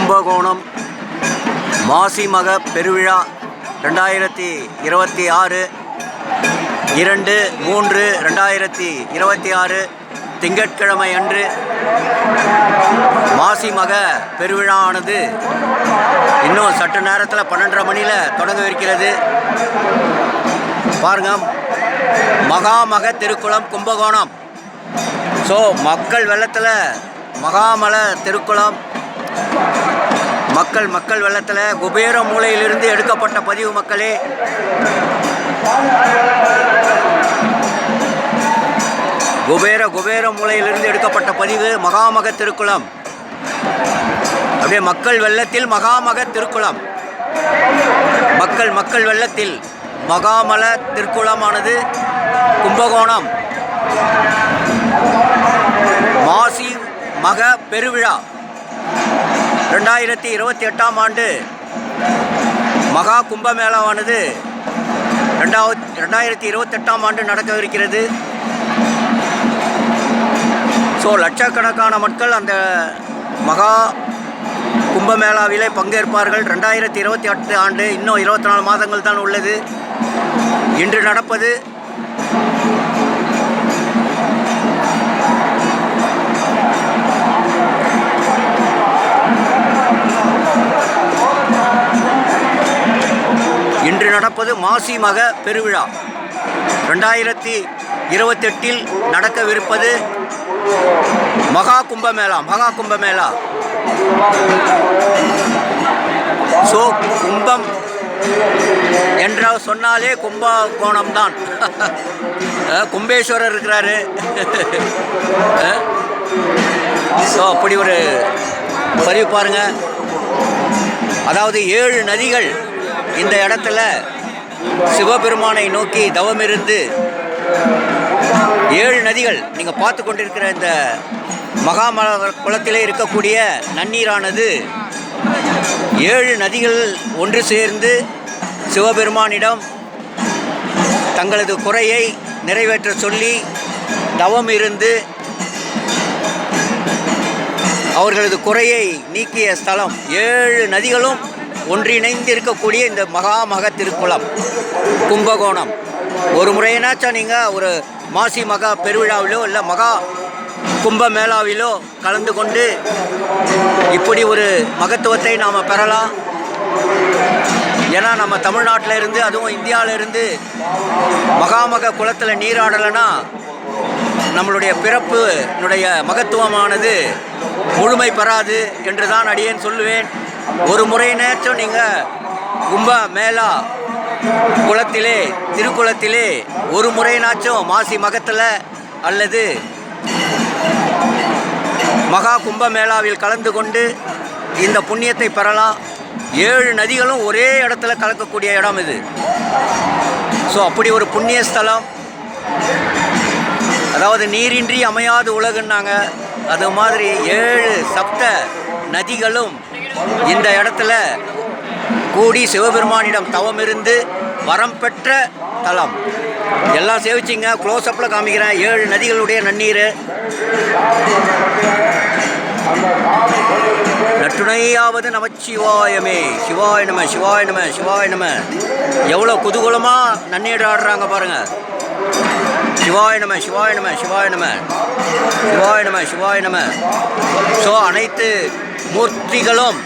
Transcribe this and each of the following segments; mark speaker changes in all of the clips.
Speaker 1: கும்பகோணம் மாசி மக பெருவிழா 2026 2/3/2026 திங்கட்கிழமை அன்று மாசி மக பெருவிழாவானது இன்னும் சற்று நேரத்தில் 12:30 மணியில் தொடங்கவிருக்கிறது. பாருங்க, மகாமக திருக்குளம் கும்பகோணம். ஸோ மக்கள் வெள்ளத்தில் மகாமல திருக்குளம் மக்கள் வெள்ளத்தில் குபேர மூலையிலிருந்து எடுக்கப்பட்ட பதிவு மக்களே. குபேர மூலையிலிருந்து எடுக்கப்பட்ட பதிவு மகாமக திருக்குளம். அப்படியே மக்கள் வெள்ளத்தில் மகாமக திருக்குளம். மக்கள் வெள்ளத்தில் மகாமல திருக்குளமானது கும்பகோணம் மாசி மக பெருவிழா 2028ஆம் ஆண்டு மகா கும்பமேளாவானது 2028ஆம் ஆண்டு நடக்கவிருக்கிறது. ஸோ லட்சக்கணக்கான மக்கள் அந்த மகா கும்பமேளாவிலே பங்கேற்பார்கள். 2028 ஆண்டு இன்னும் 24 மாதங்கள் தான் உள்ளது. இன்று நடப்பது மாசி மக பெருவிழா. 2028இல் நடக்கவிருப்பது மகா கும்பமேளா. ஸோ கும்பம் என்ற சொன்னாலே கும்பகோணம் தான். கும்பேஸ்வரர் இருக்கிறாரு. ஸோ அப்படி ஒரு பதிவு பாருங்க. அதாவது 7 நதிகள் இந்த இடத்துல சிவபெருமானை நோக்கி தவமிருந்து 7 நதிகள் நீங்கள் பார்த்து கொண்டிருக்கிற இந்த மகாமல குளத்திலே இருக்கக்கூடிய நன்னீரானது 7 நதிகள் ஒன்று சேர்ந்து சிவபெருமானிடம் தங்களது குறையை நிறைவேற்ற சொல்லி தவம் இருந்து அவர்களது குறையை நீக்கிய ஸ்தலம். 7 நதிகளும் ஒன்றிணைந்து இருக்கக்கூடிய இந்த மகாமக திருக்குளம் கும்பகோணம். ஒரு முறையினாச்சும் நீங்கள் ஒரு மாசி மகா பெருவிழாவிலோ இல்லை மகா கும்பமேளாவிலோ கலந்து கொண்டு இப்படி ஒரு மகத்துவத்தை நாம் பெறலாம். ஏன்னா நம்ம தமிழ்நாட்டில் இருந்து, அதுவும் இந்தியாவிலிருந்து மகாமக குளத்தில் நீராடலைன்னா நம்மளுடைய பிறப்பினுடைய மகத்துவமானது முழுமை பெறாது என்று தான் அடியேன் சொல்லுவேன். ஒரு முறையினாச்சும் நீங்கள் கும்பமேளா குளத்திலே திருக்குளத்திலே ஒரு முறையினாச்சும் மாசி மகத்தில் அல்லது மகா கும்பமேளாவில் கலந்து கொண்டு இந்த புண்ணியத்தை பெறலாம். 7 நதிகளும் ஒரே இடத்துல கலக்கக்கூடிய இடம் இது. ஸோ அப்படி ஒரு புண்ணிய ஸ்தலம். அதாவது நீரின்றி அமையாது உலகுன்னாங்க. அது மாதிரி 7 சப்த நதிகளும் இந்த இடத்துல கூடி சிவபெருமானிடம் தவம் இருந்து வரம் பெற்ற தலம். எல்லாம் சேவிச்சிங்க, க்ளோஸ்அப்பில் காமிக்கிறேன். 7 நதிகளுடைய நன்னீர். நற்றுணையாவது நமச்சிவாயமே. சிவாய நம சிவாய நம சிவாய நம. எவ்வளோ குதூகலமாக நன்னீர் ஆடுறாங்க பாருங்கள். சிவாய நம சிவாய நம சிவாய நம சிவாய நம சிவாய நம. ஸோ அனைத்து மூர்த்திகளும்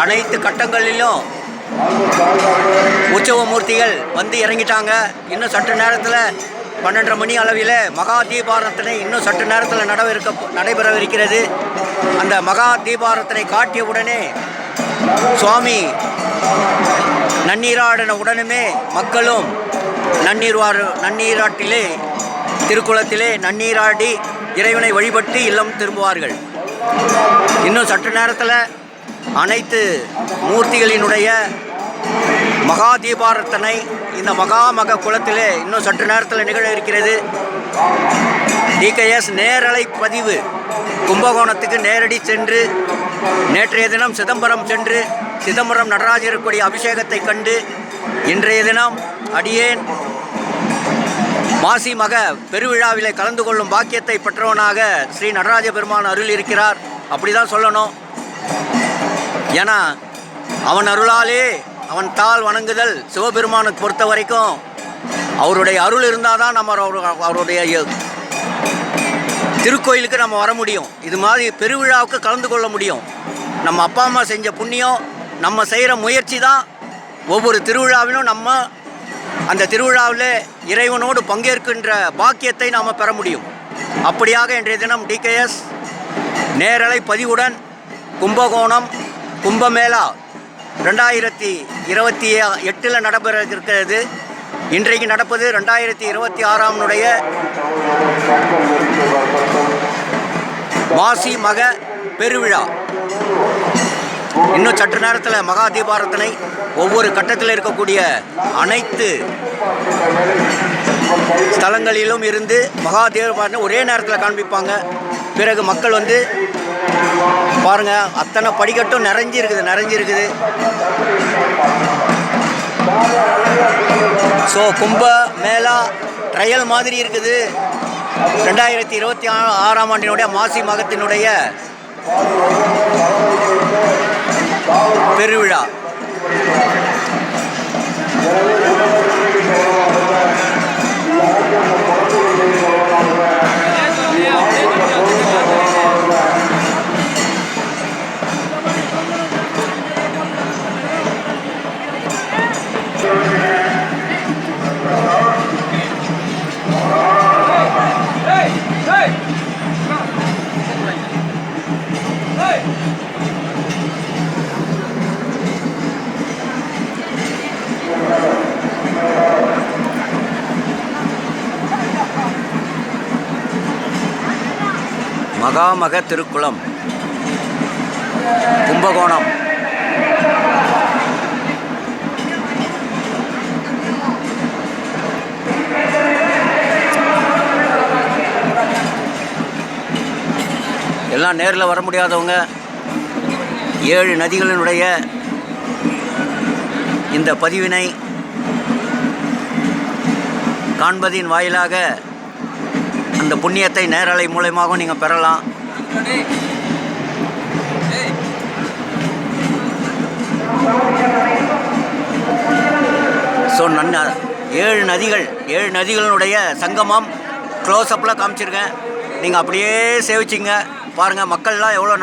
Speaker 1: அனைத்து கட்டங்களிலும் உற்சவ மூர்த்திகள் வந்து இறங்கிட்டாங்க. இன்னும் சற்று நேரத்தில் 12:30 மணி அளவில் மகா தீபாராதனை இன்னும் சற்று நேரத்தில் நடைபெறவிருக்கிறது. அந்த மகா தீபாராதனை காட்டிய உடனே சுவாமி நன்னீராடின உடனுமே மக்களும் நன்னீராட்டிலே திருக்குளத்திலே நன்னீராடி இறைவனை வழிபட்டு இல்லம் திரும்புவார்கள். இன்னும் சற்று நேரத்தில் அனைத்து மூர்த்திகளினுடைய மகா தீபாராதனை இந்த மகாமக குளத்திலே இன்னும் சற்று நேரத்தில் நிகழ இருக்கிறது. DKS நேரலை பதிவு கும்பகோணத்துக்கு நேரடி சென்று நேற்றைய தினம் சிதம்பரம் சென்று சிதம்பரம் நடராஜருக்குடைய அபிஷேகத்தை கண்டு இன்றைய தினம் அடியேன் மாசி மக பெருவிழாவிலே கலந்து கொள்ளும் பாக்கியத்தை பெற்றவனாக ஸ்ரீ நடராஜ பெருமான் அருள் இருக்கிறார். அப்படி தான் சொல்லணும். ஏன்னா அவன் அருளாலே அவன் தாள் வணங்குதல். சிவபெருமானுக்கு பொறுத்த வரைக்கும் அவருடைய அருள் இருந்தால் தான் நம்ம அவருடைய திருக்கோயிலுக்கு நம்ம வர முடியும். இது மாதிரி பெருவிழாவுக்கு கலந்து கொள்ள முடியும். நம்ம அப்பா அம்மா செஞ்ச புண்ணியம், நம்ம செய்கிற முயற்சி தான் ஒவ்வொரு திருவிழாவிலும் நம்ம அந்த திருவிழாவில் இறைவனோடு பங்கேற்கின்ற பாக்கியத்தை நாம் பெற முடியும். அப்படியாக இன்றைய தினம் டிகேஎஸ் நேரலை பதிவுடன் கும்பகோணம் கும்பமேளா 2028 நடைபெற இருக்கிறது. இன்றைக்கு நடப்பது 2026 மாசி மக பெருவிழா. இன்னும் சற்று நேரத்தில் மகா தீபாராதனை ஒவ்வொரு கட்டத்தில் இருக்கக்கூடிய அனைத்து ஸ்தலங்களிலும் இருந்து மகா தீபாராதனை ஒரே நேரத்தில் காண்பிப்பாங்க. பிறகு மக்கள் வந்து பாருங்கள், அத்தனை படிக்கட்டும் நிறைஞ்சிருக்குது. ஸோ கும்ப மேளா ட்ரையல் மாதிரி இருக்குது. 2026 மாசி மகத்தினுடைய பெருவிழா. மகாமக திருக்குளம் கும்பகோணம். எல்லாம் நேரில் வர முடியாதவங்க 7 நதிகளினுடைய இந்த பதிவினை காண்பதின் வாயிலாக அந்த புண்ணியத்தை நேரலை மூலமாக நீங்கள் பெறலாம். ஸோ 7 நதிகளினுடைய சங்கமம் க்ளோஸ்அப்பில் காமிச்சிருக்கேன். நீங்கள் அப்படியே சேவிச்சிங்க பாருங்கள். மக்கள்லாம் எவ்வளோ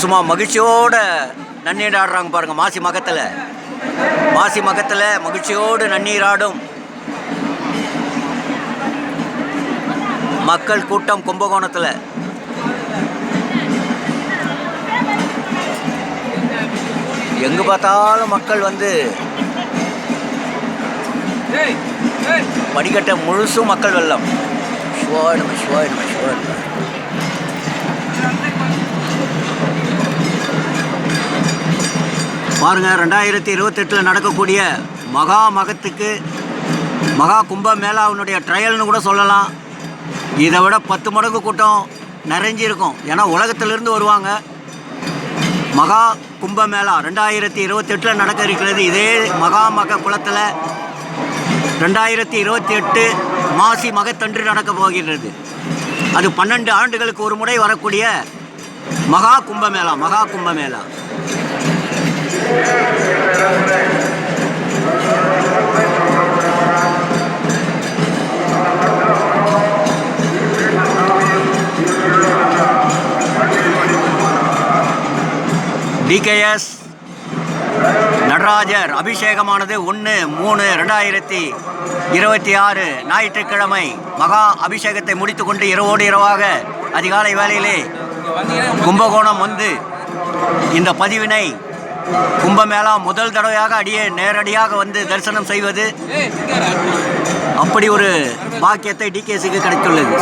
Speaker 1: சும்மா மகிழ்ச்சியோடு நன்னீராடுறாங்க பாருங்கள். மாசி மகத்தில் மகிழ்ச்சியோடு நன்னீராடும் மக்கள் கூட்டம் கும்பகோணத்தில். எங்கு பார்த்தாலும் மக்கள் வந்து படிக்கட்டை முழுசும் மக்கள் வெள்ளம். சிவாய நம. பாருங்கள், 2028 நடக்கக்கூடிய மகா மகத்துக்கு மகா கும்ப மேளாவினுடைய ட்ரையல்னு கூட சொல்லலாம். இதை விட 10 மடங்கு கூட்டம் நிறைஞ்சிருக்கும். ஏன்னா உலகத்திலிருந்து வருவாங்க. மகா கும்பமேளா 2028 நடக்க இருக்கிறது. இதே மகா மக குளத்தில் 2028 மாசி மகத்தன்று நடக்க போகிறது. அது 12 ஆண்டுகளுக்கு ஒரு முறை வரக்கூடிய மகா கும்பமேளா. டிகேஎஸ் நடராஜர் அபிஷேகமானது 1/3/2026 ஞாயிற்றுக்கிழமை மகா அபிஷேகத்தை முடித்துக்கொண்டு இரவாக அதிகாலை வேளையிலே கும்பகோணம் வந்து இந்த பதிவினை கும்பமேளா முதல் தடவையாக நேரடியாக வந்து தரிசனம் செய்வது, அப்படி ஒரு பாக்கியத்தை டிகேஎஸ்க்கு கிடைத்துள்ளது.